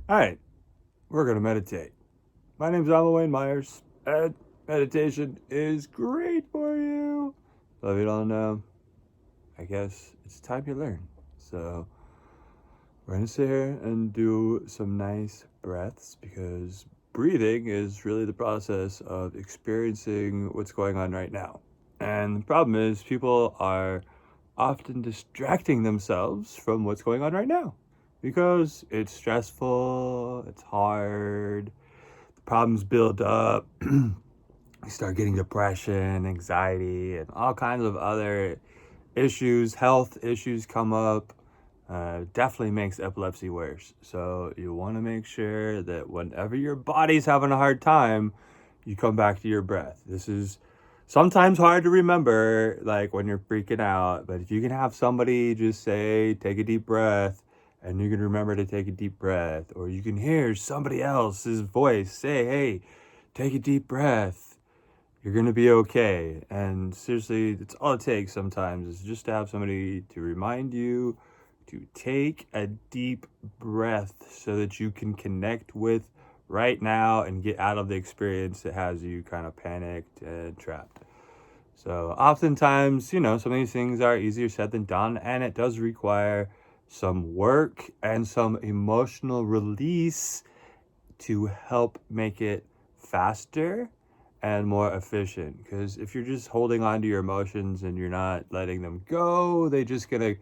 All right, we're going to meditate. My name's Alma Wayne Myers, and meditation is great for you. So if you don't know, I guess it's time you learn. So we're going to sit here and do some nice breaths because breathing is really the process of experiencing what's going on right now. And the problem is, people are often distracting themselves from what's going on right now because it's stressful, it's hard, the problems build up. You start getting depression, anxiety, and all kinds of other issues, health issues come up. Definitely makes epilepsy worse. So you want to make sure that whenever your body's having a hard time, you come back to your breath. This is sometimes hard to remember, like when you're freaking out, but if you can have somebody just say, take a deep breath, and you can remember to take a deep breath, or you can hear somebody else's voice say, hey, take a deep breath, you're gonna be okay. And seriously, it's all it takes sometimes is just to have somebody to remind you to take a deep breath so that you can connect with right now and get out of the experience that has you kind of panicked and trapped. So oftentimes, some of these things are easier said than done, and it does require some work and some emotional release to help make it faster and more efficient. Because if you're just holding on to your emotions and you're not letting them go, they just gonna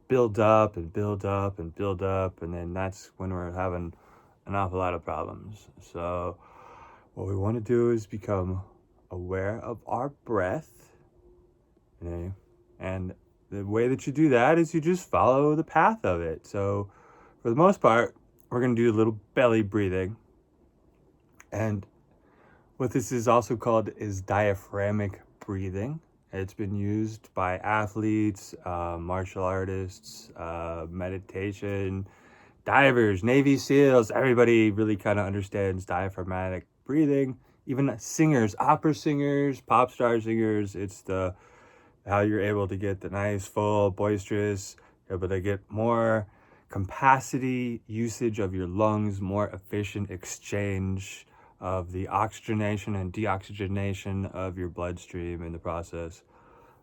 build up and build up and build up, and then that's when we're having an awful lot of problems. So what we want to do is become aware of our breath, and the way that you do that is you just follow the path of it. So for the most part, we're going to do a little belly breathing, and what this is also called is diaphragmatic breathing. It's been used by athletes, martial artists, meditation, divers, Navy SEALs. Everybody really kind of understands diaphragmatic breathing. Even singers, opera singers, pop star singers. It's the how you're able to get the nice, full, boisterous, able to get more capacity usage of your lungs, more efficient exchange of the oxygenation and deoxygenation of your bloodstream in the process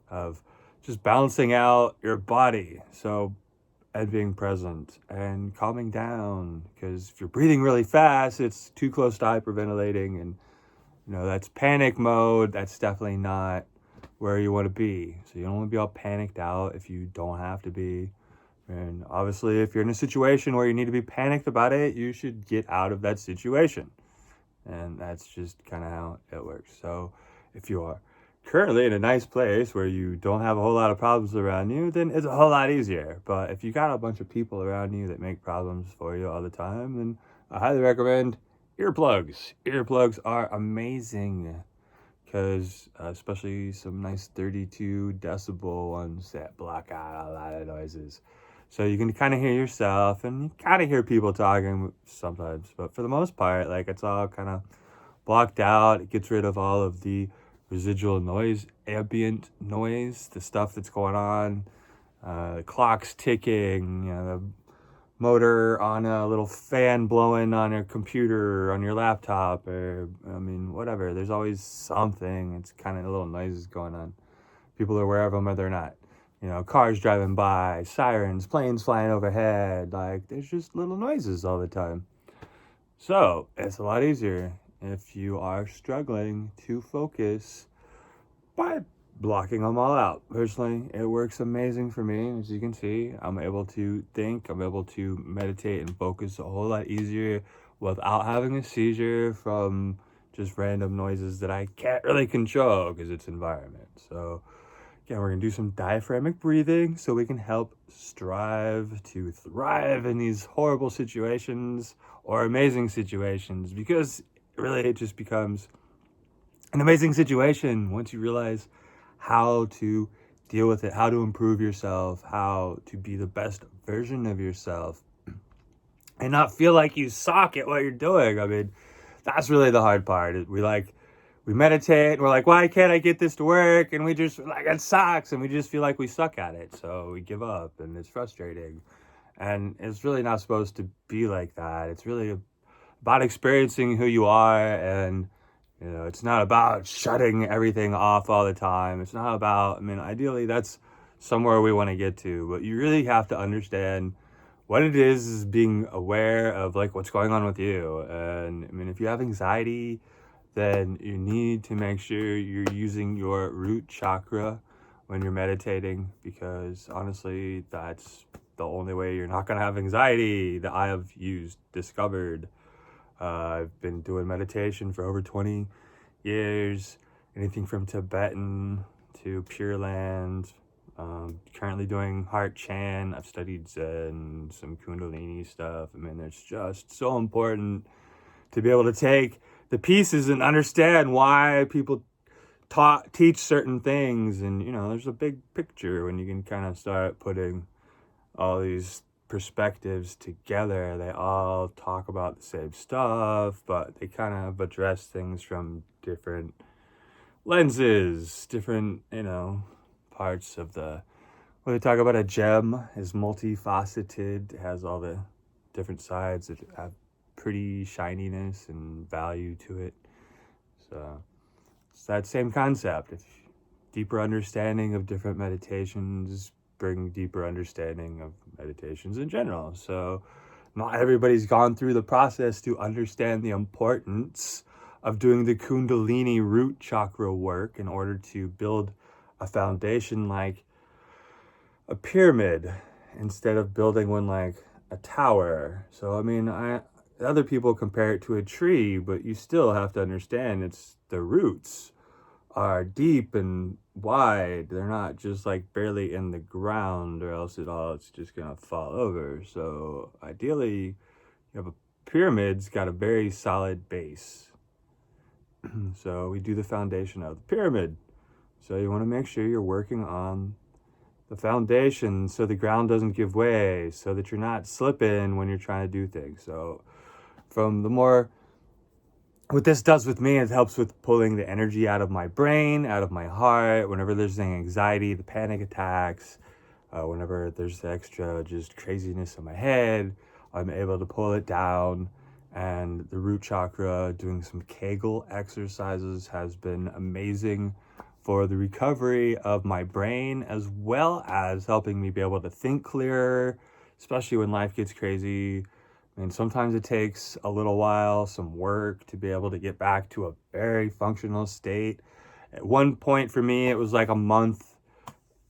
of just balancing out your body. So, and being present and calming down, because if you're breathing really fast, it's too close to hyperventilating, and that's panic mode. That's definitely not where you want to be. So you don't want to be all panicked out if you don't have to be. And obviously, if you're in a situation where you need to be panicked about it, you should get out of that situation. And that's just kind of how it works. So if you are currently in a nice place where you don't have a whole lot of problems around you, then it's a whole lot easier. But if you got a bunch of people around you that make problems for you all the time, then I highly recommend earplugs. Earplugs are amazing because especially some nice 32 decibel ones that block out a lot of noises. So you can kind of hear yourself, and you kind of hear people talking sometimes, but for the most part, like, it's all kind of blocked out. It gets rid of all of the residual noise, ambient noise, the stuff that's going on, the clock's ticking, the motor on a little fan blowing on your computer or on your laptop, or whatever. There's always something. It's kind of little noises going on. People are aware of them or they're not. Cars driving by, sirens, planes flying overhead. Like, there's just little noises all the time. So it's a lot easier if you are struggling to focus by blocking them all out. Personally, it works amazing for me. As you can see, I'm able to think, I'm able to meditate and focus a whole lot easier without having a seizure from just random noises that I can't really control because it's environment. So again, we're gonna do some diaphragmatic breathing so we can help strive to thrive in these horrible situations or amazing situations, because really it just becomes an amazing situation once you realize how to deal with it, how to improve yourself, how to be the best version of yourself, and not feel like you suck at what you're doing. That's really the hard part. We meditate and we're like, why can't I get this to work? And we just like, it sucks, and we just feel like we suck at it. So we give up, and it's frustrating. And it's really not supposed to be like that. It's really about experiencing who you are, and it's not about shutting everything off all the time. It's not about, ideally that's somewhere we want to get to, but you really have to understand what it is being aware of like what's going on with you. And if you have anxiety, then you need to make sure you're using your root chakra when you're meditating, because honestly, that's the only way you're not going to have anxiety that I have discovered. I've been doing meditation for over 20 years, anything from Tibetan to Pure Land. Currently doing Heart Chan. I've studied Zen, some Kundalini stuff. It's just so important to be able to take the pieces and understand why people teach certain things. And, there's a big picture when you can kind of start putting all these perspectives together. They all talk about the same stuff, but they kind of address things from different lenses, different, parts of when they talk about a gem is multifaceted. It has all the different sides that have pretty shininess and value to it. So it's that same concept. If deeper understanding of different meditations bring deeper understanding of meditations in general. So not everybody's gone through the process to understand the importance of doing the Kundalini root chakra work in order to build a foundation like a pyramid instead of building one like a tower. So other people compare it to a tree, but you still have to understand it's the roots are deep and wide. They're not just like barely in the ground, or else it's just gonna fall over. So ideally, you have a pyramid's got a very solid base. So we do the foundation of the pyramid. So you want to make sure you're working on the foundation so the ground doesn't give way, so that you're not slipping when you're trying to do things. So what this does with me, it helps with pulling the energy out of my brain, out of my heart. Whenever there's the anxiety, the panic attacks, whenever there's the extra just craziness in my head, I'm able to pull it down. And the root chakra, doing some Kegel exercises, has been amazing for the recovery of my brain, as well as helping me be able to think clearer, especially when life gets crazy. Sometimes it takes a little while, some work, to be able to get back to a very functional state. At one point for me, it was like a month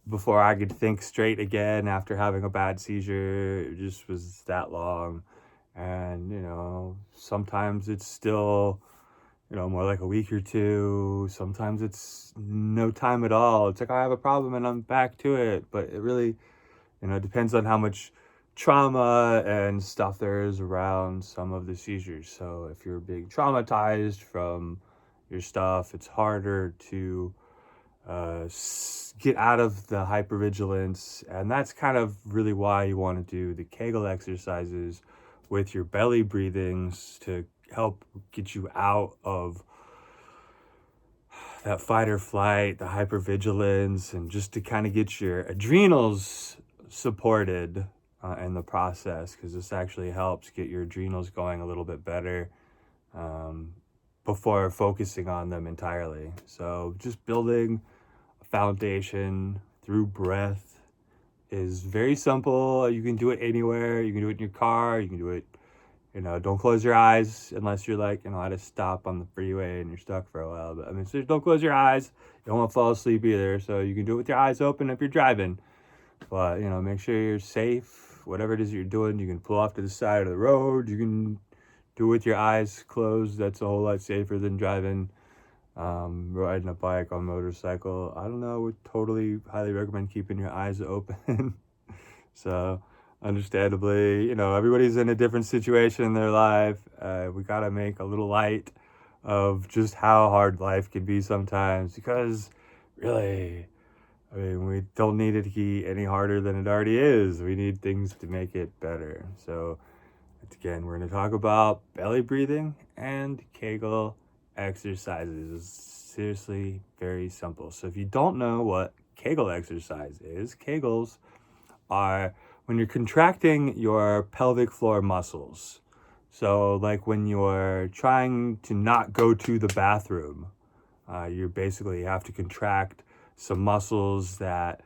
before I could think straight again after having a bad seizure. It just was that long. And, sometimes it's still, more like a week or two. Sometimes it's no time at all. It's like I have a problem and I'm back to it. But it really, depends on how much trauma and stuff there is around some of the seizures. So if you're being traumatized from your stuff, it's harder to get out of the hypervigilance. And that's kind of really why you want to do the Kegel exercises with your belly breathings, to help get you out of that fight or flight, the hypervigilance, and just to kind of get your adrenals supported in the process, because this actually helps get your adrenals going a little bit better before focusing on them entirely. So just building a foundation through breath is very simple. You can do it anywhere. You can do it in your car. You can do it, don't close your eyes unless you're like, at a stop on the freeway and you're stuck for a while. But so don't close your eyes. You don't want to fall asleep either. So you can do it with your eyes open if you're driving. But, make sure you're safe. Whatever it is you're doing, you can pull off to the side of the road. You can do it with your eyes closed. That's a whole lot safer than driving, riding a bike, on a motorcycle. I don't know, would totally highly recommend keeping your eyes open. So understandably, everybody's in a different situation in their life. We got to make a little light of just how hard life can be sometimes, because really, we don't need it to be any harder than it already is. We need things to make it better. So again, we're going to talk about belly breathing and Kegel exercises. It's seriously very simple. So if you don't know what Kegel exercise is, Kegels are when you're contracting your pelvic floor muscles, so like when you're trying to not go to the bathroom, you basically have to contract some muscles that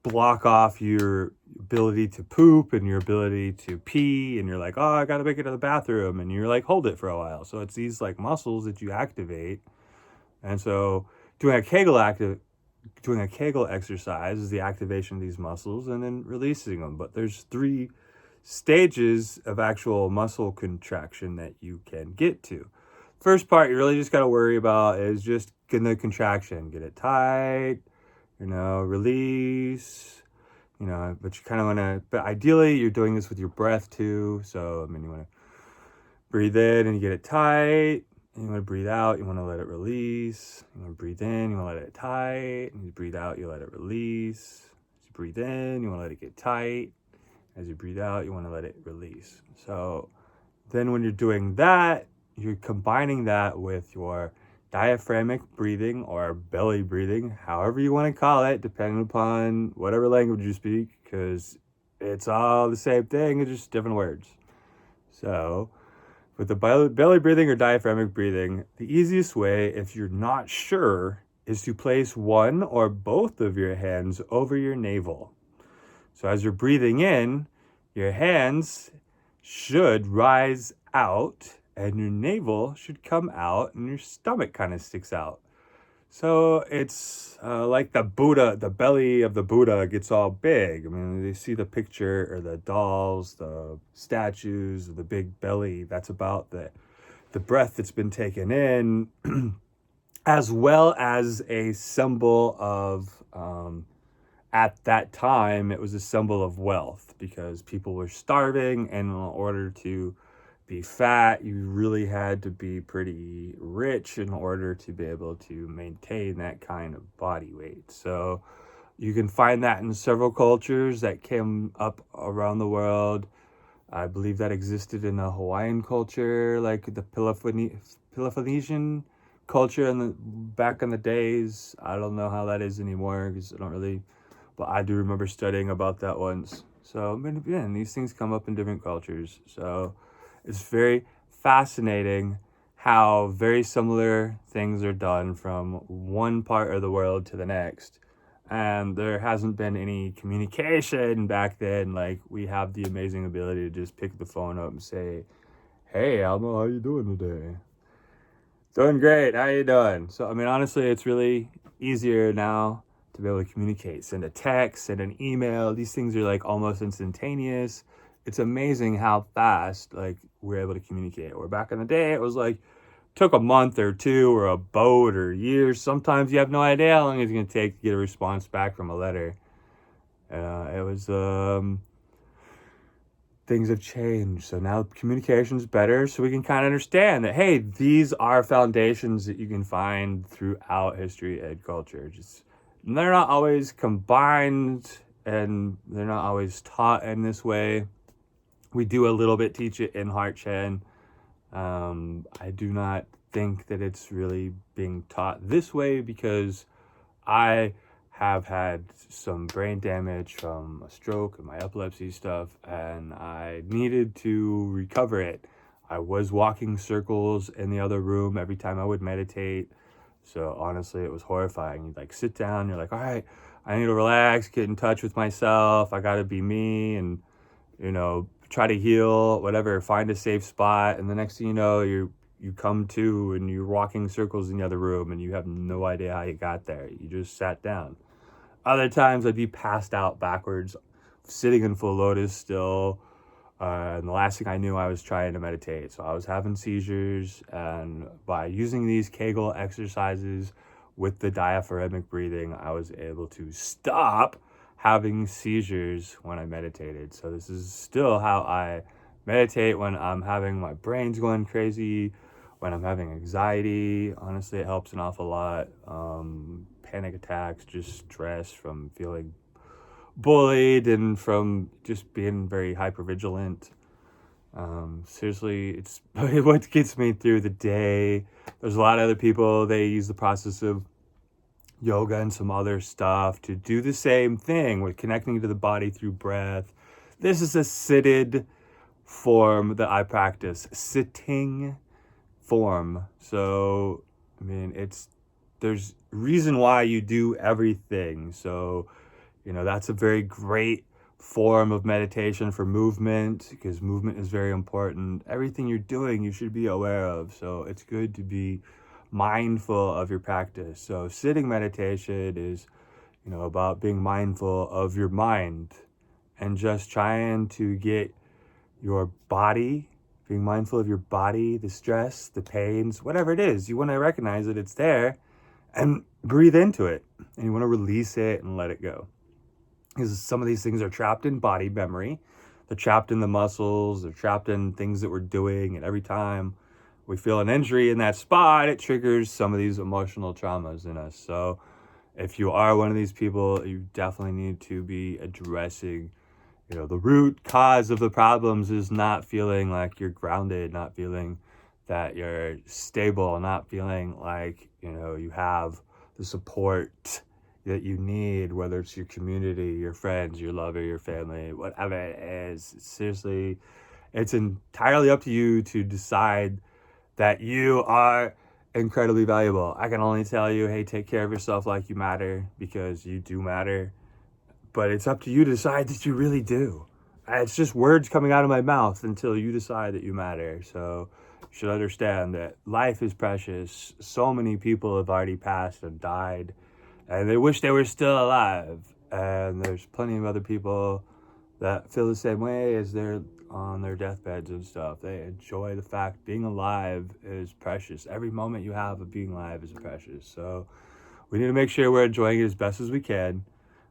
block off your ability to poop and your ability to pee, and you're like, oh, I gotta make it to the bathroom, and you're like, hold it for a while. So it's these like muscles that you activate. And so doing a Kegel exercise is the activation of these muscles and then releasing them. But there's 3 stages of actual muscle contraction that you can get to. First part you really just got to worry about is just getting the contraction, get it tight, release, but you kind of want to, but ideally you're doing this with your breath too. So, you want to breathe in and you get it tight. And you want to breathe out, you want to let it release. You want to breathe in, you want to let it tight. And you breathe out, you let it release. As you breathe in, you want to let it get tight. As you breathe out, you want to let it release. So then when you're doing that, you're combining that with your diaphragmatic breathing or belly breathing, however you want to call it, depending upon whatever language you speak, because it's all the same thing, it's just different words. So with the belly breathing or diaphragmatic breathing, the easiest way, if you're not sure, is to place one or both of your hands over your navel. So as you're breathing in, your hands should rise out and your navel should come out and your stomach kind of sticks out. So it's like the Buddha, the belly of the Buddha gets all big. They see the picture or the dolls, the statues, the big belly. That's about the breath that's been taken in, as well as a symbol of, at that time, it was a symbol of wealth because people were starving, and in order to be fat, you really had to be pretty rich in order to be able to maintain that kind of body weight. So you can find that in several cultures that came up around the world. I believe that existed in the Hawaiian culture, like the Peloponnesian culture back in the days. I don't know how that is anymore because I don't really, but I do remember studying about that once. So again, these things come up in different cultures. So it's very fascinating how very similar things are done from one part of the world to the next. And there hasn't been any communication back then. Like, we have the amazing ability to just pick the phone up and say, hey, Alma, how you doing today? Doing great. How you doing? So, honestly, it's really easier now to be able to communicate. Send a text, send an email. These things are like almost instantaneous. It's amazing how fast we're able to communicate. Or back in the day, it was took a month or 2 or a boat or years. Sometimes you have no idea how long it's going to take to get a response back from a letter. It was things have changed. So now communication's better, so we can kind of understand that, hey, these are foundations that you can find throughout history and culture. They're not always combined and they're not always taught in this way. We do a little bit teach it in Heart Chen. I do not think that it's really being taught this way because I have had some brain damage from a stroke and my epilepsy stuff, and I needed to recover it. I was walking circles in the other room every time I would meditate. So honestly, it was horrifying. You'd sit down, you're like, all right, I need to relax, get in touch with myself. I got to be me and, try to heal, whatever, find a safe spot. And the next thing you know, you come to and you're walking circles in the other room and you have no idea how you got there. You just sat down. Other times I'd be passed out backwards, sitting in full lotus still. And the last thing I knew, I was trying to meditate. So I was having seizures, and by using these Kegel exercises with the diaphragmatic breathing, I was able to stop having seizures when I meditated. So this is still how I meditate when I'm having my brain's going crazy, when I'm having anxiety. Honestly, it helps an awful lot. Panic attacks, just stress from feeling bullied and from just being very hyper-vigilant. Seriously, it's what gets me through the day. There's a lot of other people, they use the process of yoga and some other stuff to do the same thing with connecting to the body through breath, This is a seated form that I practice, sitting form. So, I mean, there's reason why you do everything. So, that's a very great form of meditation for movement, because movement is very important. Everything you're doing, you should be aware of. So it's good to be mindful of your practice. So sitting meditation is, about being mindful of your mind and just trying to get your body, being mindful of your body, the stress, the pains, whatever it is. You want to recognize that it's there and breathe into it. And you want to release it and let it go. Because some of these things are trapped in body memory. They're trapped in the muscles. They're trapped in things that we're doing. And every time we feel an injury in that spot, it triggers some of these emotional traumas in us. So if you are one of these people, you definitely need to be addressing, the root cause of the problems is not feeling like you're grounded, not feeling that you're stable, not feeling like, you have the support that you need, whether it's your community, your friends, your lover, your family, whatever it is. Seriously, it's entirely up to you to decide that you are incredibly valuable. I can only tell you, hey, take care of yourself like you matter, because you do matter. But it's up to you to decide that you really do. It's just words coming out of my mouth until you decide that you matter. So you should understand that life is precious. So many people have already passed and died, and they wish they were still alive. And there's plenty of other people that feel the same way as they're on their deathbeds and stuff. They enjoy the fact being alive is precious. Every moment you have of being alive is precious. So we need to make sure we're enjoying it as best as we can,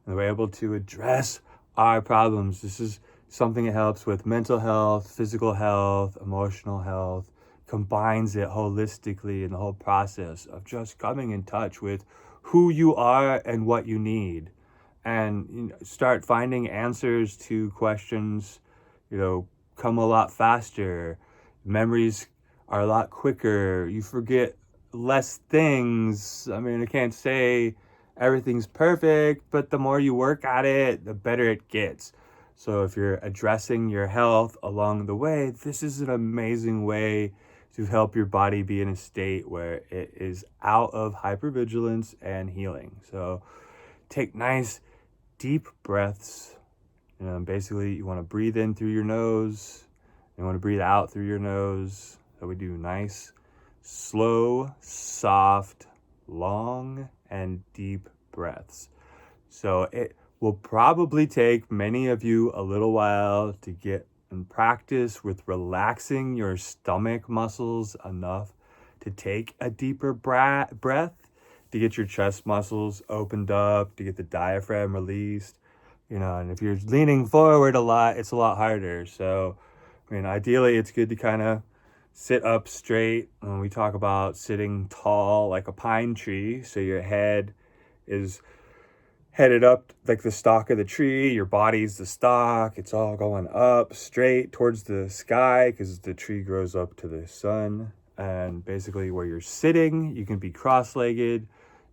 and we're able to address our problems. This is something that helps with mental health, physical health, emotional health, combines it holistically in the whole process of just coming in touch with who you are and what you need, and start finding answers to questions, come a lot faster. Memories are a lot quicker. You forget less things. I mean, I can't say everything's perfect, but the more you work at it, the better it gets. So if you're addressing your health along the way, this is an amazing way to help your body be in a state where it is out of hypervigilance and healing. So take nice deep breaths. Basically you want to breathe in through your nose. You want to breathe out through your nose. So we do nice, slow, soft, long, and deep breaths. So it will probably take many of you a little while to get in practice with relaxing your stomach muscles enough to take a deeper breath, to get your chest muscles opened up, to get the diaphragm released. And if you're leaning forward a lot, it's a lot harder. So, ideally it's good to kind of sit up straight. When we talk about sitting tall like a pine tree, so your head is headed up like the stalk of the tree, your body's the stalk, it's all going up straight towards the sky because the tree grows up to the sun. And basically where you're sitting, you can be cross-legged,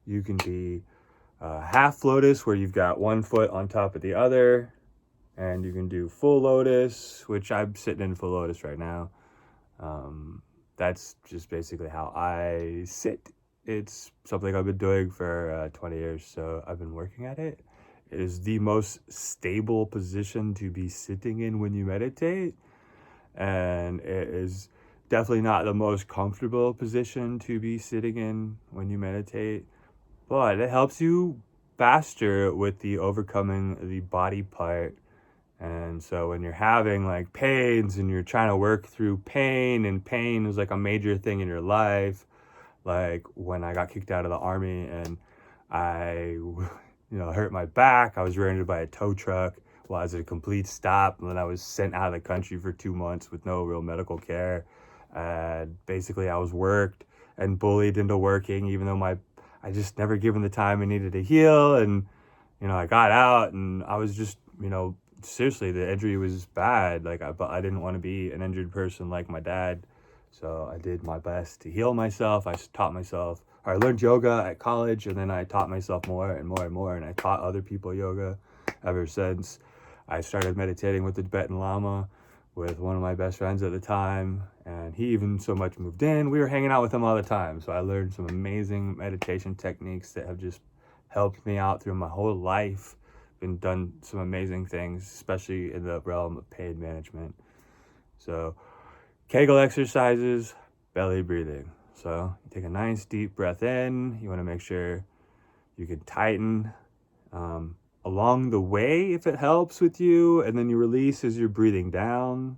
you can be half lotus where you've got one foot on top of the other, and you can do full lotus, which I'm sitting in full lotus right now. That's just basically how I sit. It's something I've been doing for 20 years, so I've been working at it. It is the most stable position to be sitting in when you meditate, and it is definitely not the most comfortable position to be sitting in when you meditate, but it helps you faster with the overcoming the body part. And so when you're having like pains and you're trying to work through pain, and pain is like a major thing in your life, like when I got kicked out of the army and I hurt my back, I was rear-ended by a tow truck while I was at a complete stop, and then I was sent out of the country for 2 months with no real medical care. And basically I was worked and bullied into working, even though I just never given the time I needed to heal. And I got out and I was just seriously, the injury was bad. But I didn't want to be an injured person like my dad. So I did my best to heal myself. I learned yoga at college, and then I taught myself more and more and more, and I taught other people yoga ever since. I started meditating with the Tibetan Lama, with one of my best friends at the time, and he even so much moved in. We were hanging out with him all the time, so I learned some amazing meditation techniques that have just helped me out through my whole life. Been done some amazing things, especially in the realm of pain management. So Kegel exercises, belly breathing. So you take a nice deep breath in. You want to make sure you can tighten along the way if it helps with you, and then you release as you're breathing down,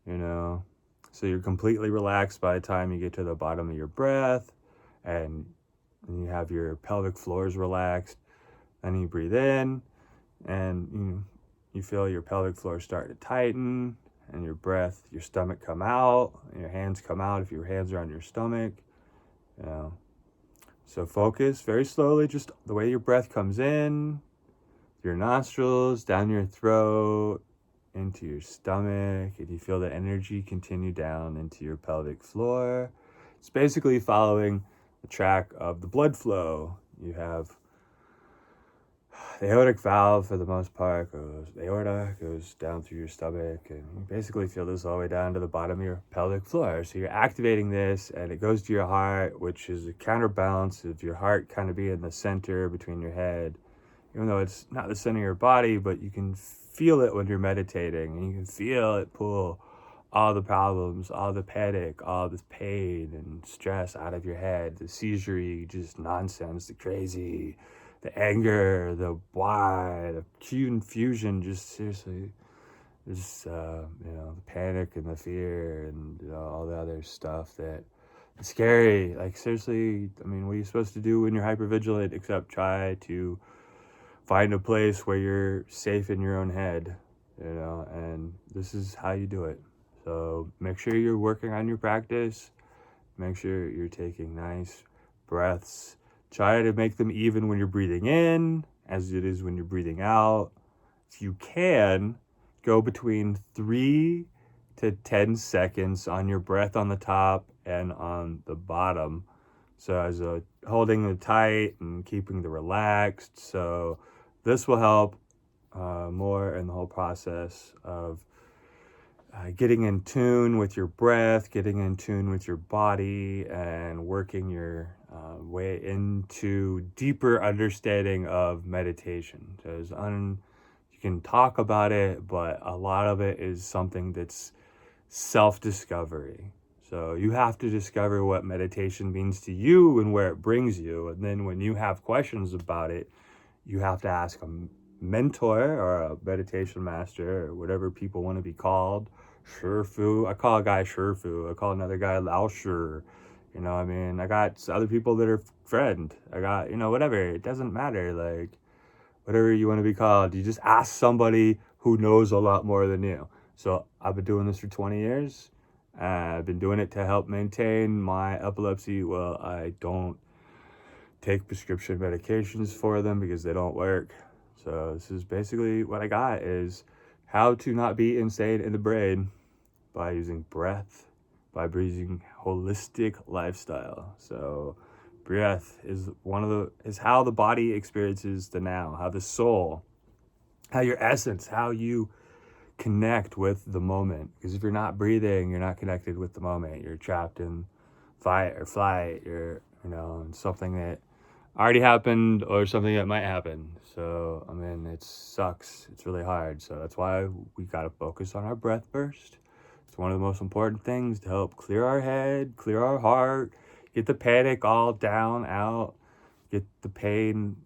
so you're completely relaxed by the time you get to the bottom of your breath, and you have your pelvic floors relaxed. Then you breathe in, and you feel your pelvic floor start to tighten, and your stomach come out, and your hands come out if your hands are on your stomach. So focus very slowly, just the way your breath comes in, your nostrils, down your throat, into your stomach, and you feel the energy continue down into your pelvic floor. It's basically following the track of the blood flow. You have the aortic valve, for the most part, the aorta goes down through your stomach, and you basically feel this all the way down to the bottom of your pelvic floor. So you're activating this, and it goes to your heart, which is a counterbalance of your heart kind of being in the center between your head. Even though it's not the center of your body, but you can feel it when you're meditating, and you can feel it pull all the problems, all the panic, all the pain and stress out of your head, the seizure, just nonsense, the crazy, the anger, the why, the confusion, just seriously, just, the panic and the fear and all the other stuff that it's scary. Like, seriously, I mean, what are you supposed to do when you're hypervigilant except try to find a place where you're safe in your own head, and this is how you do it. So make sure you're working on your practice. Make sure you're taking nice breaths. Try to make them even when you're breathing in as it is when you're breathing out. If you can, go between 3 to 10 seconds on your breath on the top and on the bottom. So as holding it tight and keeping the relaxed. So this will help more in the whole process of getting in tune with your breath, getting in tune with your body, and working your way into deeper understanding of meditation. Because you can talk about it, but a lot of it is something that's self-discovery. So you have to discover what meditation means to you and where it brings you. And then when you have questions about it, you have to ask a mentor or a meditation master or whatever people want to be called. Shifu. I call a guy Shifu. I call another guy Lao Shi. I got other people that are friend. I got, whatever. It doesn't matter. Like, whatever you want to be called. You just ask somebody who knows a lot more than you. So I've been doing this for 20 years. I've been doing it to help maintain my epilepsy. Well, I don't take prescription medications for them because they don't work. So this is basically what I got, is how to not be insane in the brain by using breath, by breathing holistic lifestyle. So breath is how the body experiences the now, how the soul, how your essence, how you connect with the moment. Because if you're not breathing, you're not connected with the moment. You're trapped in fight or flight. You're, in something that already happened or something that might happen. So, it sucks. It's really hard. So that's why we got to focus on our breath first. It's one of the most important things to help clear our head, clear our heart, get the panic all down, out, get the pain,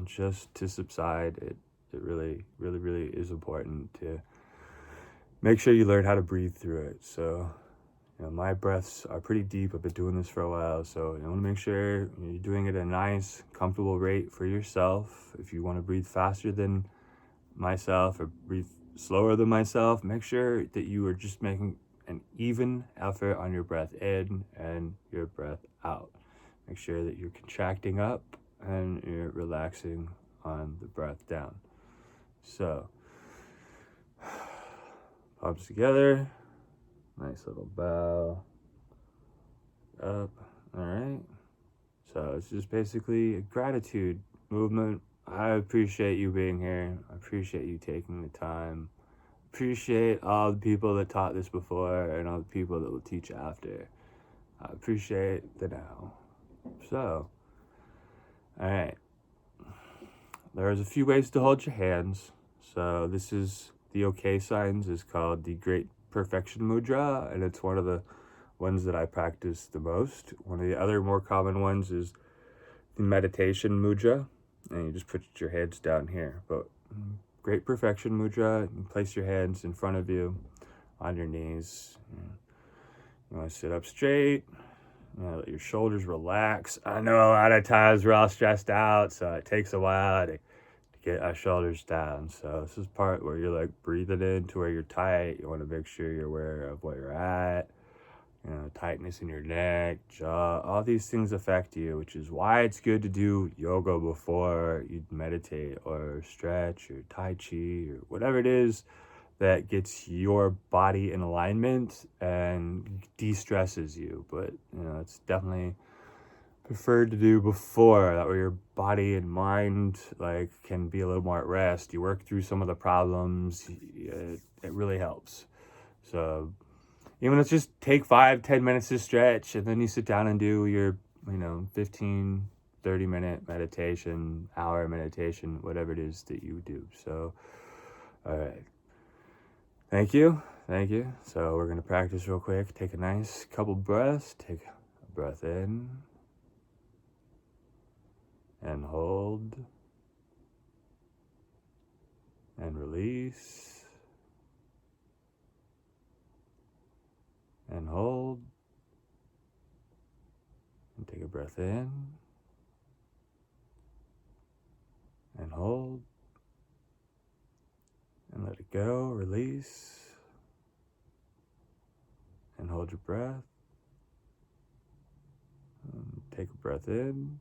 just to subside. It really, really, really is important to make sure you learn how to breathe through it. So, my breaths are pretty deep. I've been doing this for a while, so you want to make sure you're doing it at a nice, comfortable rate for yourself. If you want to breathe faster than myself or breathe slower than myself, make sure that you are just making an even effort on your breath in and your breath out. Make sure that you're contracting up and you're relaxing on the breath down. So, palms together. Nice little bow up. All right. So it's just basically a gratitude movement I appreciate you being here. I appreciate you taking the time. Appreciate all the people that taught this before and all the people that will teach after. I appreciate the now. So, all right. There's a few ways to hold your hands. So this is the OK signs is called the Great Perfection Mudra, and it's one of the ones that I practice the most. One of the other more common ones is the Meditation Mudra, and you just put your hands down here. But Great Perfection Mudra, you place your hands in front of you on your knees. You want to sit up straight. Let your shoulders relax. I know a lot of times we're all stressed out, so it takes a while to get our shoulders down. So this is part where you're like breathing in to where you're tight. You want to make sure you're aware of where you're at. Tightness in your neck, jaw, all these things affect you, which is why it's good to do yoga before you meditate or stretch or tai chi or whatever it is that gets your body in alignment and de-stresses you. But it's definitely preferred to do before, that way your body and mind can be a little more at rest. You work through some of the problems. It really helps. So even let's just take 5-10 minutes to stretch, and then you sit down and do your 15-30 minute meditation, hour meditation, whatever it is that you do. So all right, thank you. So we're going to practice real quick. Take a nice couple breaths. Take a breath in and hold and release and hold and take a breath in and hold and let it go. Release and hold your breath. And take a breath in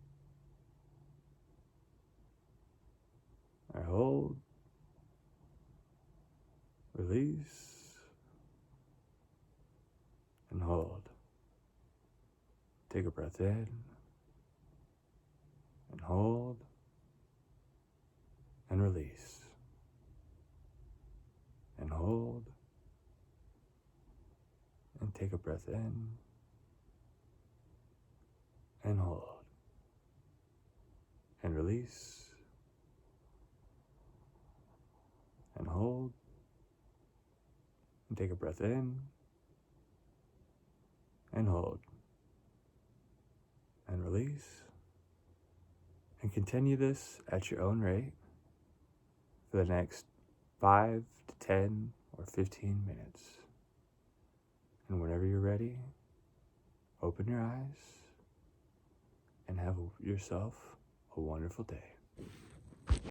and hold. Release and hold. Take a breath in and hold and release and hold and take a breath in and hold and release and hold and take a breath in and hold and release, and continue this at your own rate for the next 5 to 10 or 15 minutes. And whenever you're ready, open your eyes and have yourself a wonderful day.